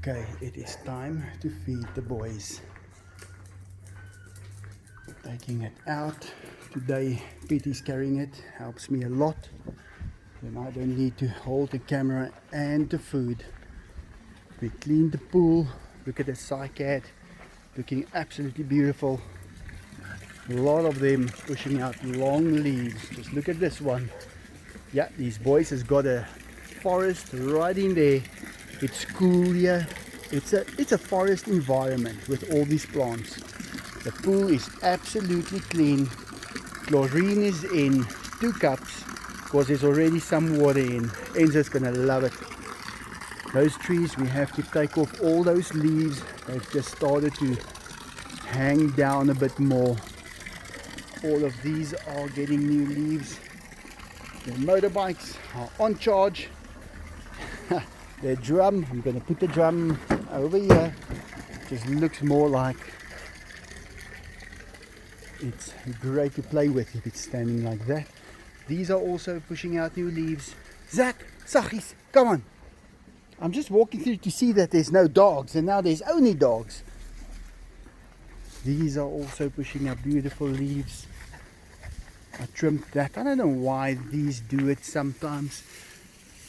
Okay, it is time to feed the boys. Taking it out. Today Petey's carrying it, helps me a lot. Then I don't need to hold the camera and the food. We cleaned the pool. Look at the cycad, looking absolutely beautiful. A lot of them pushing out long leaves. Just look at this one. Yeah, these boys has got a forest right in there. It's cool here. It's a forest environment with all these plants. The pool is absolutely clean. Chlorine is in 2 cups because there's already some water in. Enzo's gonna love it. Those trees, we have to take off all those leaves. They've just started to hang down a bit more. All of these are getting new leaves. The motorbikes are on charge. The drum, I'm going to put the drum over here. Just looks more like it's great to play with if it's standing like that. These are also pushing out new leaves. Zach, Saggies, come on. I'm just walking through to see that there's no dogs, and now there's only dogs. These are also pushing up beautiful leaves. I trimmed that. I don't know why these do it sometimes.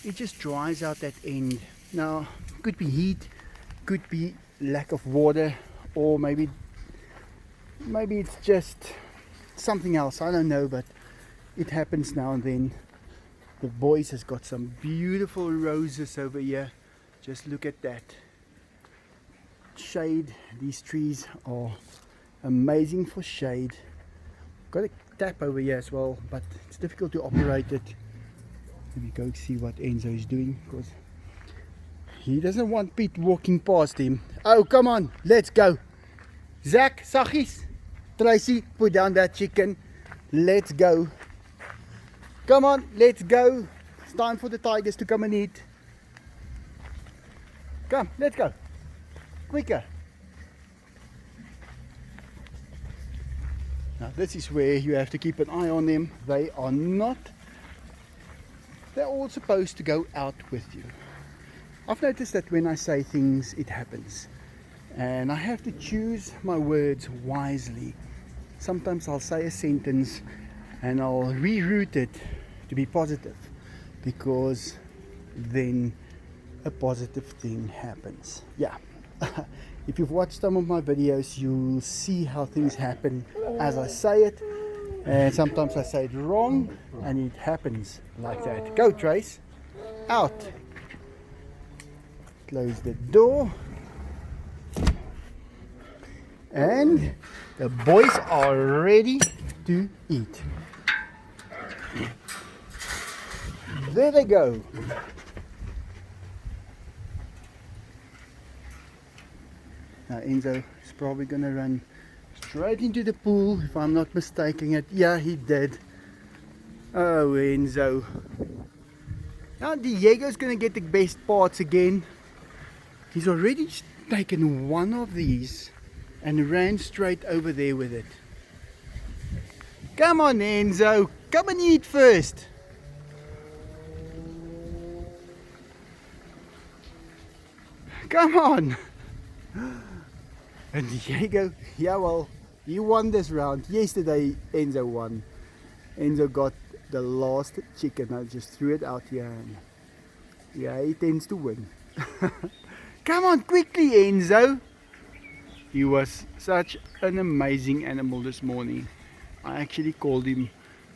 It just dries out that end. Now, could be heat, could be lack of water, or maybe it's just something else. I don't know, but it happens now and then. The boys has got some beautiful roses over here. Just look at that. Shade. These trees are amazing for shade. Got a tap over here as well, but it's difficult to operate it. Let me go see what Enzo is doing, because he doesn't want Pete walking past him. Oh, come on, let's go. Zach, Saggies, Tracy, put down that chicken. Let's go. Come on, let's go. It's time for the tigers to come and eat. Come, let's go. Quicker. Now this is where you have to keep an eye on them. They're all supposed to go out with you. I've noticed that when I say things, it happens. And I have to choose my words wisely. Sometimes I'll say a sentence and I'll reroute it to be positive, because then a positive thing happens. Yeah. If you've watched some of my videos, you'll see how things happen as I say it. And sometimes I say it wrong and it happens like that. Go, Trace. Out. Close the door. And the boys are ready to eat. There they go. Now Enzo is probably going to run straight into the pool, if I'm not mistaken it. Yeah, he did. Oh, Enzo. Now Diego's going to get the best parts again. He's already taken one of these and ran straight over there with it. Come on, Enzo. Come and eat first. Come on. And Diego, yeah, well, you won this round. Yesterday, Enzo won. Enzo got the last chicken. I just threw it out here. And yeah, he tends to win. Come on, quickly, Enzo. He was such an amazing animal this morning. I actually called him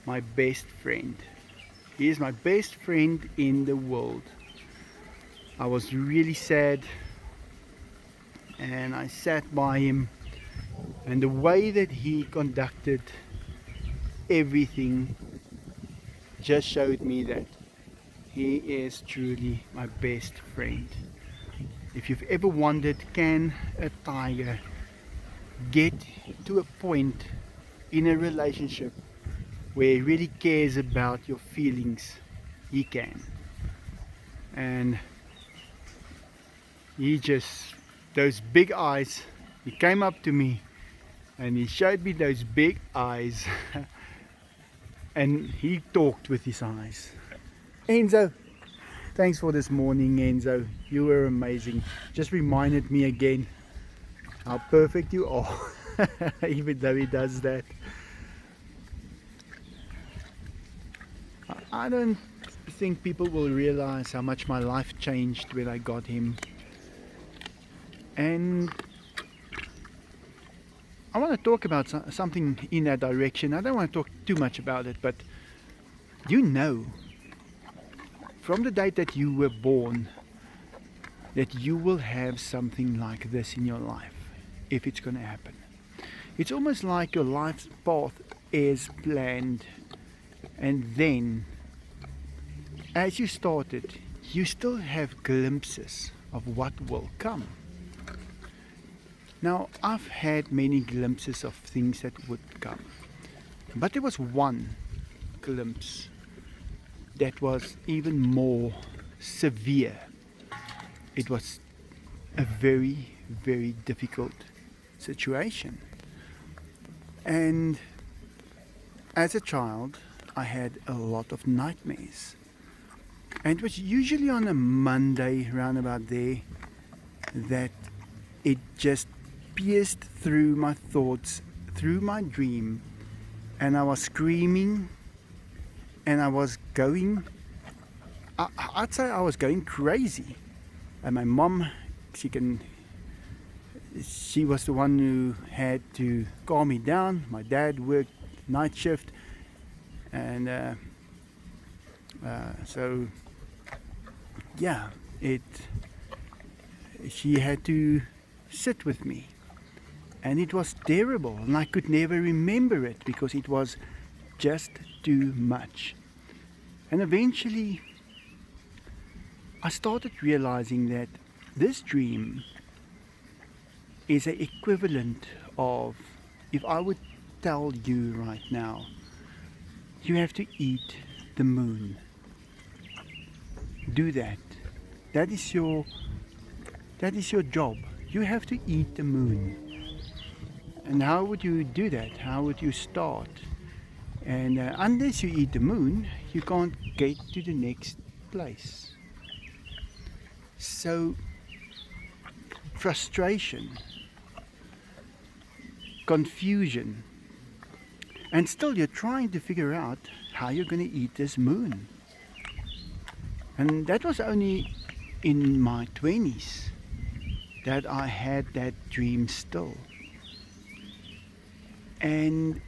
my best friend. He is my best friend in the world. I was really sad, and I sat by him, and the way that he conducted everything just showed me that he is truly my best friend. If you've ever wondered, can a tiger get to a point in a relationship where he really cares about your feelings? He can. And he just, those big eyes, he came up to me and he showed me those big eyes and he talked with his eyes. Enzo, Thanks for this morning, Enzo. You were amazing. Just reminded me again how perfect you are, even though he does that. I don't think people will realize how much my life changed when I got him. And I want to talk about something in that direction. I don't want to talk too much about it, but you know, from the date that you were born, that you will have something like this in your life, if it's going to happen. It's almost like your life's path is planned, and then as you started, you still have glimpses of what will come. Now, I've had many glimpses of things that would come, but there was one glimpse that was even more severe. It was a very, very difficult situation. And as a child, I had a lot of nightmares. And it was usually on a Monday, round about there, that it just pierced through my thoughts, through my dream, and I was screaming, and I was going, I'd say I was going crazy. And my mom, she was the one who had to calm me down. My dad worked night shift, and so yeah, she had to sit with me, and it was terrible, and I could never remember it because it was just too much. And eventually I started realizing that this dream is an equivalent of, if I would tell you right now, you have to eat the moon. Do that. That is your job. You have to eat the moon. And how would you do that? How would you start? And unless you eat the moon, you can't get to the next place. So, frustration, confusion, and still you're trying to figure out how you're going to eat this moon. And that was only in my 20s that I had that dream still. And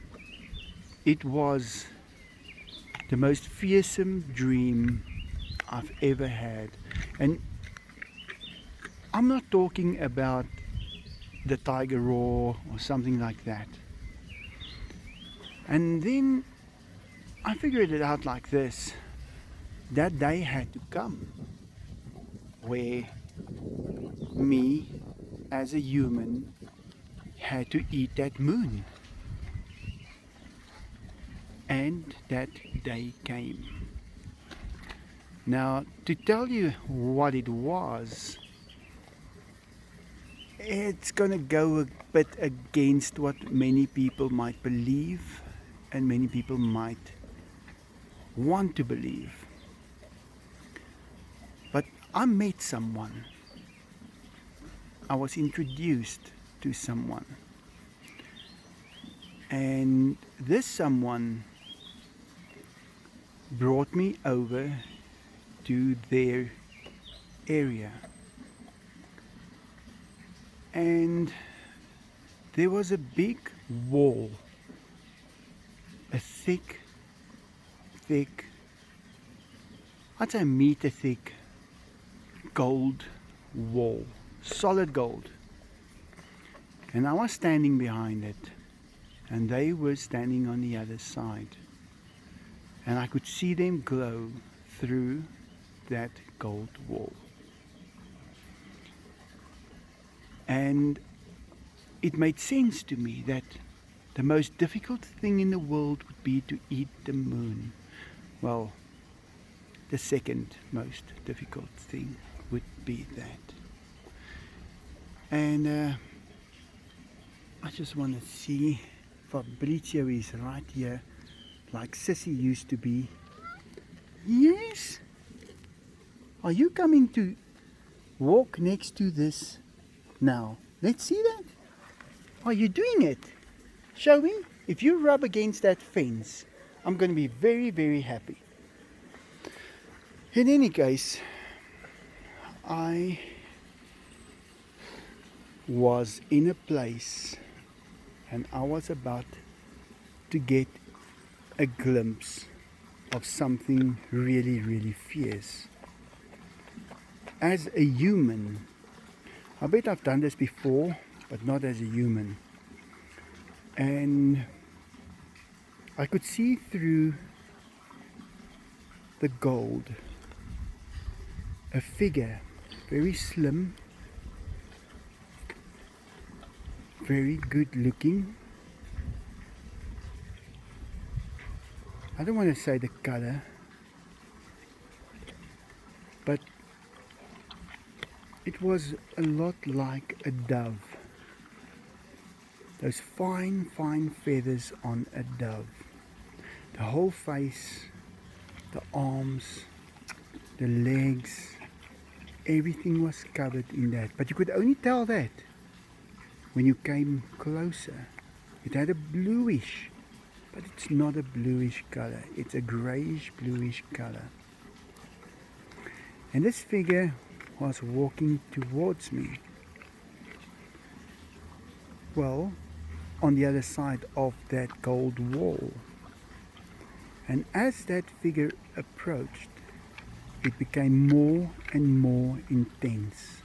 it was the most fearsome dream I've ever had. And I'm not talking about the tiger roar or something like that. And then I figured it out like this. That day had to come where me as a human had to eat that moon. And that day came. Now, to tell you what it was, it's going to go a bit against what many people might believe and many people might want to believe. But I met someone. I was introduced to someone. And this someone brought me over to their area. And there was a big wall, a thick, I'd say meter thick gold wall, solid gold. And I was standing behind it, and they were standing on the other side. And I could see them glow through that gold wall. And it made sense to me that the most difficult thing in the world would be to eat the moon. Well, the second most difficult thing would be that. And I just want to see, Fabrizio is right here, like Sissy used to be. Yes? Are you coming to walk next to this now? Let's see that. Are you doing it? Show me. If you rub against that fence, I'm going to be very, very happy. In any case, I was in a place and I was about to get a glimpse of something really, really fierce. As a human, I bet I've done this before, but not as a human. And I could see through the gold a figure, very slim, very good looking. I don't want to say the color, but it was a lot like a dove. Those fine, fine feathers on a dove. The whole face, the arms, the legs, everything was covered in that. But you could only tell that when you came closer. It had a bluish, but it's not a bluish color. It's a grayish bluish color. And this figure was walking towards me. Well, on the other side of that gold wall. And as that figure approached, it became more and more intense.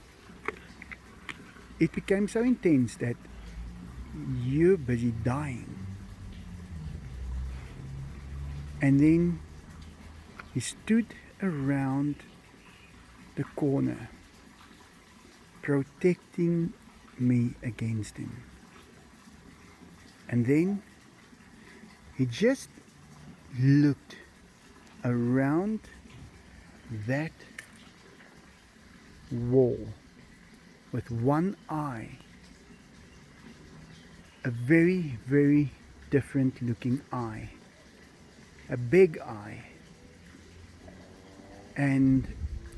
It became so intense that you're busy dying. And then he stood around the corner, protecting me against him. And then he just looked around that wall with one eye, a very, very different looking eye, a big eye. And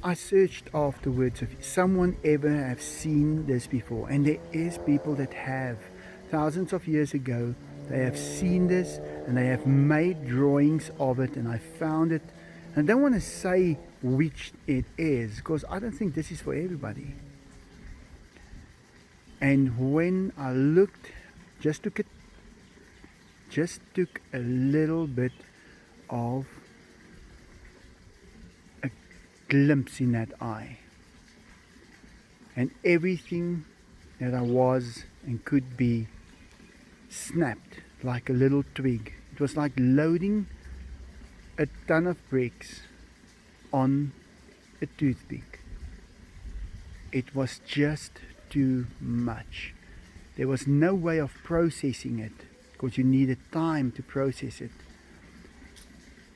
I searched afterwards if someone ever have seen this before, and there is people that have. Thousands of years ago they have seen this and they have made drawings of it, and I found it. And I don't want to say which it is because I don't think this is for everybody. And when I looked, just took a little bit of a glimpse in that eye, and everything that I was and could be snapped like a little twig. It was like loading a ton of bricks on a toothpick. It was just too much. There was no way of processing it because you needed time to process it.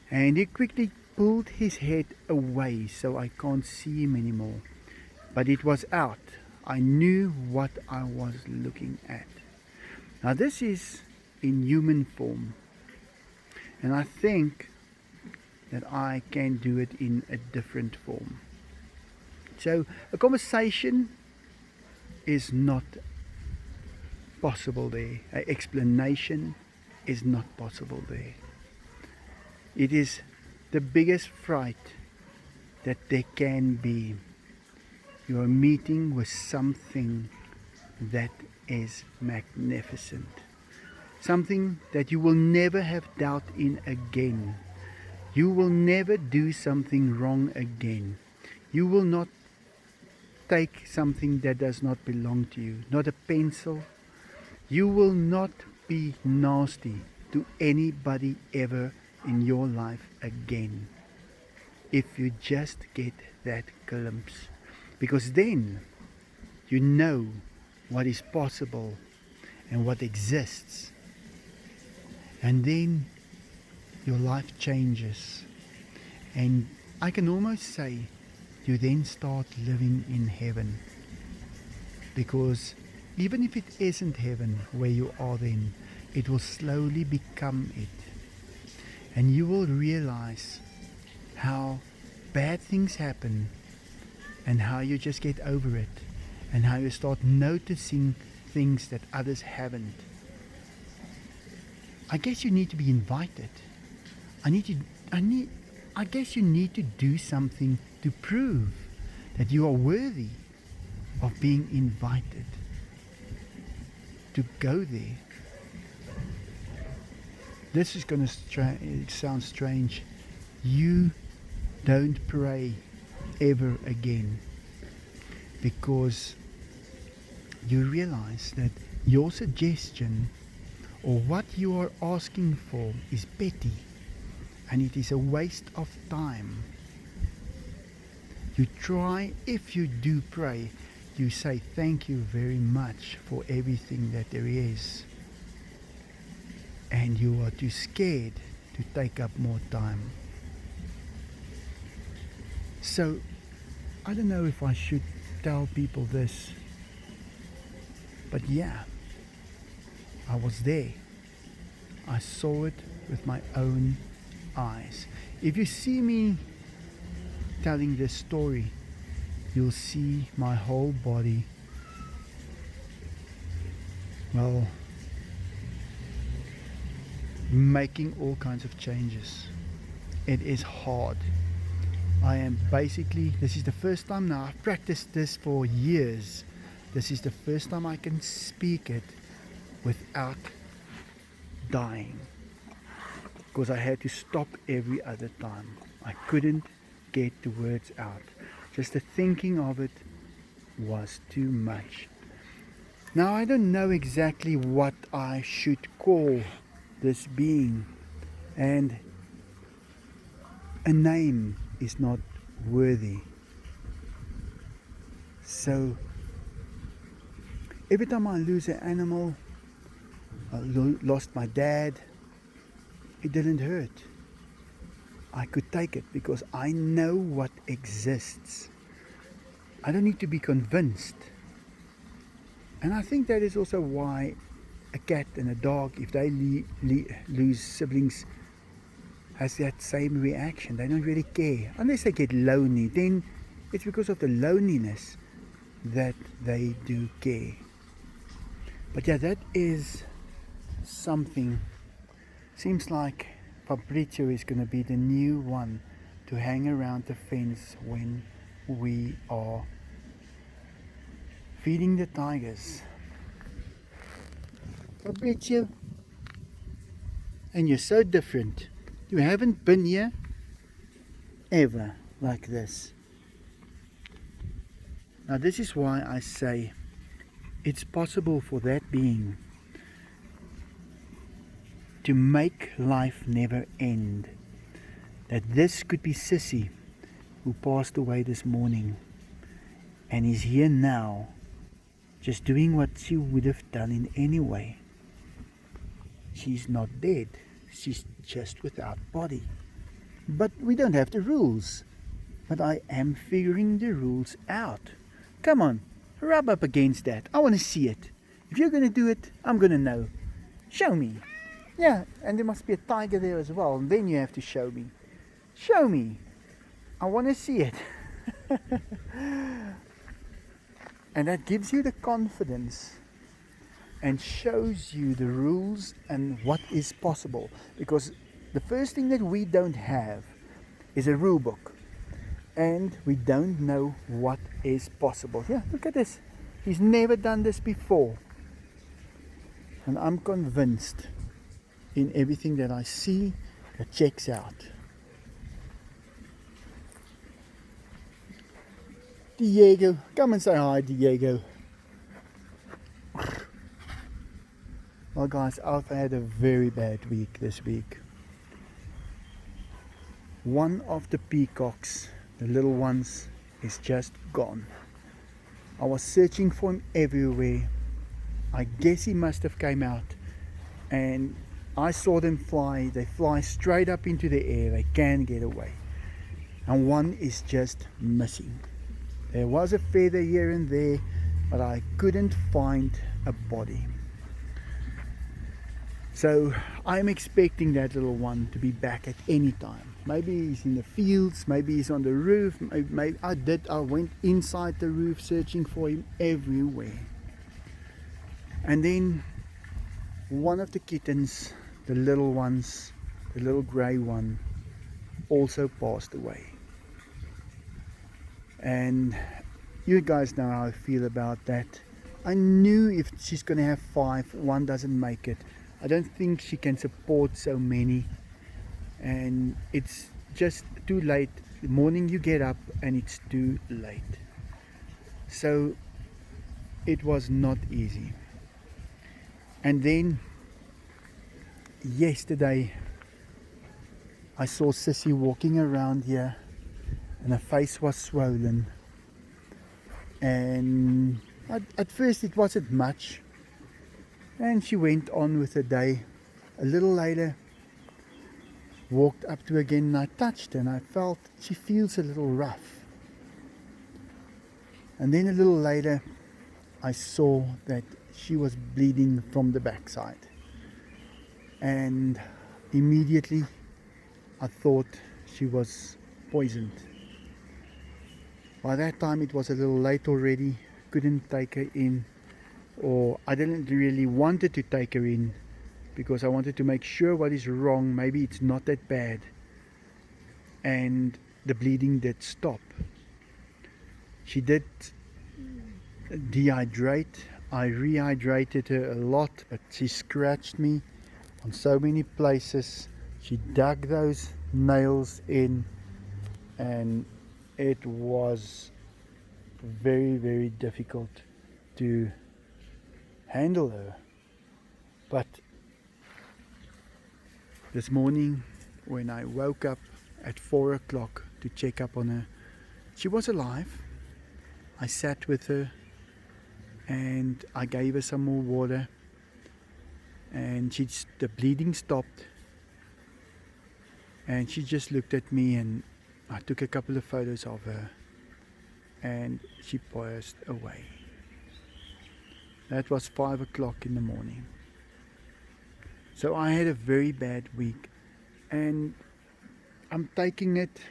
And he quickly pulled his head away so I can't see him anymore. But it was out. I knew what I was looking at. Now this is in human form, and I think that I can do it in a different form. So a conversation is not possible there. An explanation is not possible there. It is the biggest fright that there can be. You are meeting with something that is magnificent. Something that you will never have doubt in again. You will never do something wrong again. You will not take something that does not belong to you. Not a pencil. You will not be nasty to anybody ever in your life again. If you just get that glimpse. Because then you know what is possible and what exists. And then your life changes. And I can almost say you then start living in heaven. Because even if it isn't heaven where you are then, it will slowly become it. And you will realize how bad things happen and how you just get over it, and how you start noticing things that others haven't. I guess you need to be invited. I guess you need to do something to prove that you are worthy of being invited to go there. This is going to sound strange. You don't pray ever again, because you realize that your suggestion or what you are asking for is petty, and it is a waste of time. You try, if you do pray, you say thank you very much for everything that there is, and you are too scared to take up more time. So I don't know if I should tell people this, but yeah, I was there. I saw it with my own eyes. If you see me telling this story, you'll see my whole body, well, making all kinds of changes. It is hard. I am basically, this is the first time now, I've practiced this for years. This is the first time I can speak it without dying, because I had to stop every other time. I couldn't get the words out. Just the thinking of it was too much. Now I don't know exactly what I should call this being, and a name is not worthy. So every time I lose an animal, I lost my dad, it didn't hurt. I could take it because I know what exists. I don't need to be convinced. And I think that is also why a cat and a dog, if they lose siblings, has that same reaction. They don't really care. Unless they get lonely, then it's because of the loneliness that they do care. But yeah, that is something. Seems like Fabrizio is going to be the new one to hang around the fence when we are feeding the tigers. Fabrizio, and you're so different. You haven't been here ever like this. Now this is why I say it's possible for that being to make life never end. That this could be Sissy, who passed away this morning and is here now, just doing what she would have done in any way. She's not dead, she's just without body. But we don't have the rules. But I am figuring the rules out. Come on, rub up against that. I want to see it. If you're going to do it, I'm going to know. Show me. Yeah, and there must be a tiger there as well. And then you have to show me. Show me. I want to see it. And that gives you the confidence and shows you the rules and what is possible. Because the first thing that we don't have is a rule book. And we don't know what is possible. Yeah, look at this. He's never done this before. And I'm convinced in everything that I see that checks out. Diego, come and say hi, Diego. Well guys, I've had a very bad week this week. One of the peacocks, the little ones, is just gone. I was searching for him everywhere. I guess he must have came out, and I saw them fly. They fly straight up into the air. They can't get away. And one is just missing. There was a feather here and there, but I couldn't find a body. So I'm expecting that little one to be back at any time. Maybe he's in the fields, maybe he's on the roof. Maybe I went inside the roof searching for him everywhere. And then one of the kittens, the little ones, the little grey one, also passed away. And you guys know how I feel about that. I knew if she's going to have 5, one doesn't make it. I don't think she can support so many, and it's just too late. The morning you get up and it's too late. So it was not easy. And then yesterday I saw Sissy walking around here and her face was swollen, and at first it wasn't much, and she went on with her day. A little later, walked up to her again and I touched her and I felt she feels a little rough. And then a little later I saw that she was bleeding from the backside, and immediately I thought she was poisoned. By that time it was a little late already, couldn't take her in, or I didn't really wanted to take her in because I wanted to make sure what is wrong. Maybe it's not that bad. And the bleeding did stop. She did dehydrate. I rehydrated her a lot, but she scratched me on so many places. She dug those nails in, and it was very, very difficult to handle her. But this morning when I woke up at 4 o'clock to check up on her, she was alive. I sat with her and I gave her some more water, and the bleeding stopped, and she just looked at me, and I took a couple of photos of her, and she passed away. That was 5 o'clock in the morning. So I had a very bad week, and I'm taking it,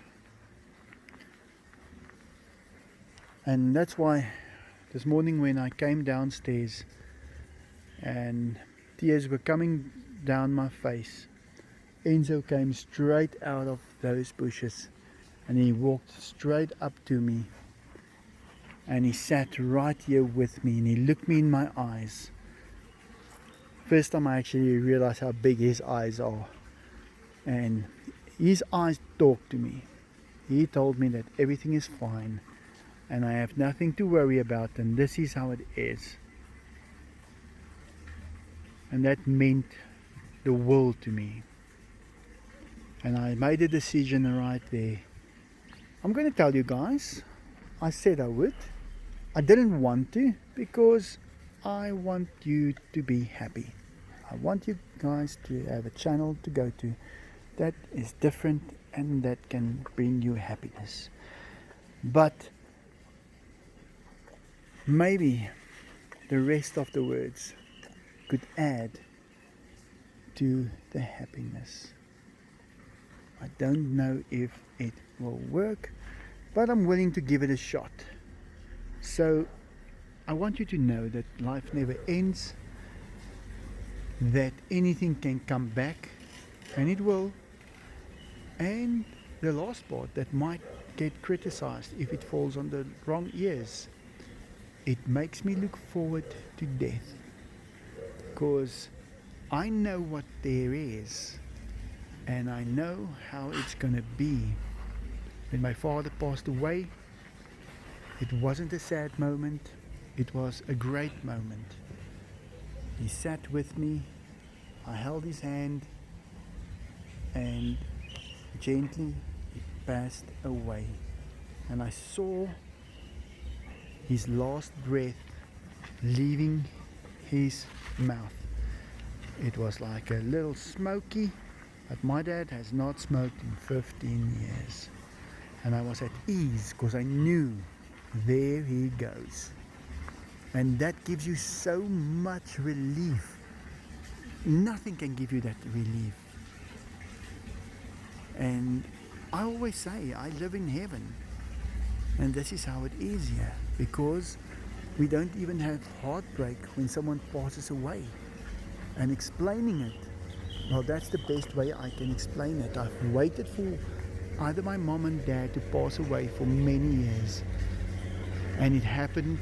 and that's why this morning when I came downstairs and tears were coming down my face, Enzo came straight out of those bushes and he walked straight up to me, and he sat right here with me and he looked me in my eyes. First time I actually realized how big his eyes are, and his eyes talked to me. He told me that everything is fine and I have nothing to worry about, and this is how it is. And that meant the world to me. And I made a decision right there. I'm going to tell you guys, I said I would. I didn't want to because I want you to be happy. I want you guys to have a channel to go to that is different and that can bring you happiness. But maybe the rest of the words could add to the happiness. I don't know if it will work, but I'm willing to give it a shot. So I want you to know that life never ends, that anything can come back, and it will. And the last part, that might get criticized if it falls on the wrong ears. It makes me look forward to death, because I know what there is, and I know how it's going to be. When my father passed away, it wasn't a sad moment, it was a great moment. He sat with me, I held his hand, and gently he passed away. And I saw his last breath leaving his mouth. It was like a little smoky, but my dad has not smoked in 15 years. And I was at ease because I knew there he goes. And that gives you so much relief Nothing can give you that relief. And I always say I live in heaven, and this is how it is here, because we don't even have heartbreak when someone passes away. And explaining it, well, that's the best way I can explain it. I've waited for either my mom and dad to pass away for many years, and it happened,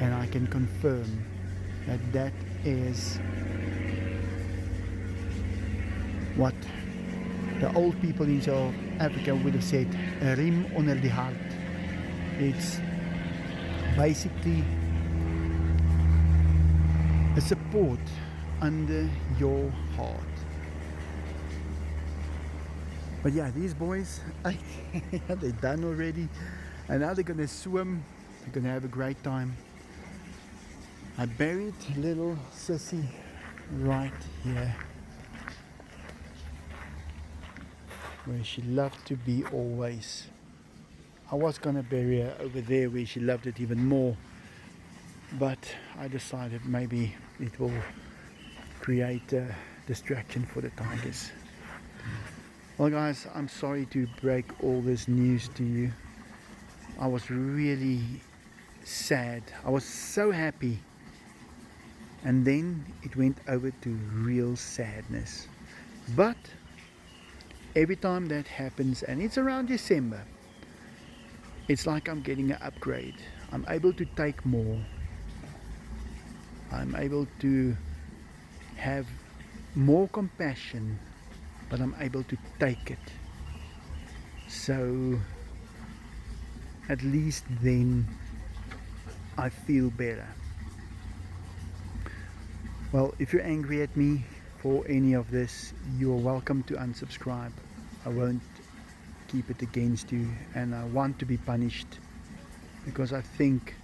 and I can confirm that that is what the old people in South Africa would have said, a riem onder die hart. It's basically a support under your heart. But yeah, these boys, they're done already, and now they're gonna swim. They're gonna have a great time. I buried little Sissy right here, where she loved to be always. I was gonna bury her over there where she loved it even more, but I decided maybe it will create a distraction for the tigers. Well guys, I'm sorry to break all this news to you. I was really sad. I was so happy, and then it went over to real sadness. But every time that happens, and it's around December, it's like I'm getting an upgrade. I'm able to take more. I'm able to have more compassion, but I'm able to take it. So at least then I feel better. Well, if you're angry at me for any of this, you're welcome to unsubscribe. I won't keep it against you, and I want to be punished because I think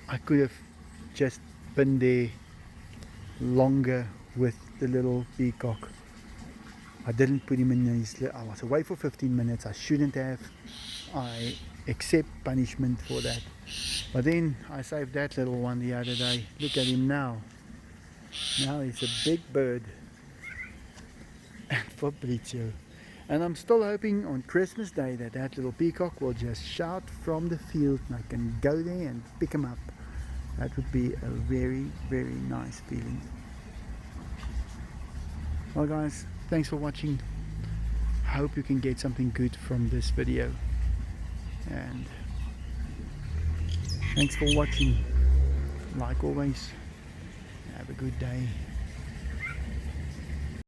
I could have just been there longer with the little peacock. I didn't put him in his... I was away for 15 minutes. I shouldn't have. I accept punishment for that. But then I saved that little one the other day. Look at him now. Now he's a big bird. And Fabrizio. And I'm still hoping on Christmas Day that that little peacock will just shout from the field and I can go there and pick him up. That would be a very, very nice feeling. Well guys, thanks for watching. I hope you can get something good from this video. And thanks for watching. Like always, have a good day.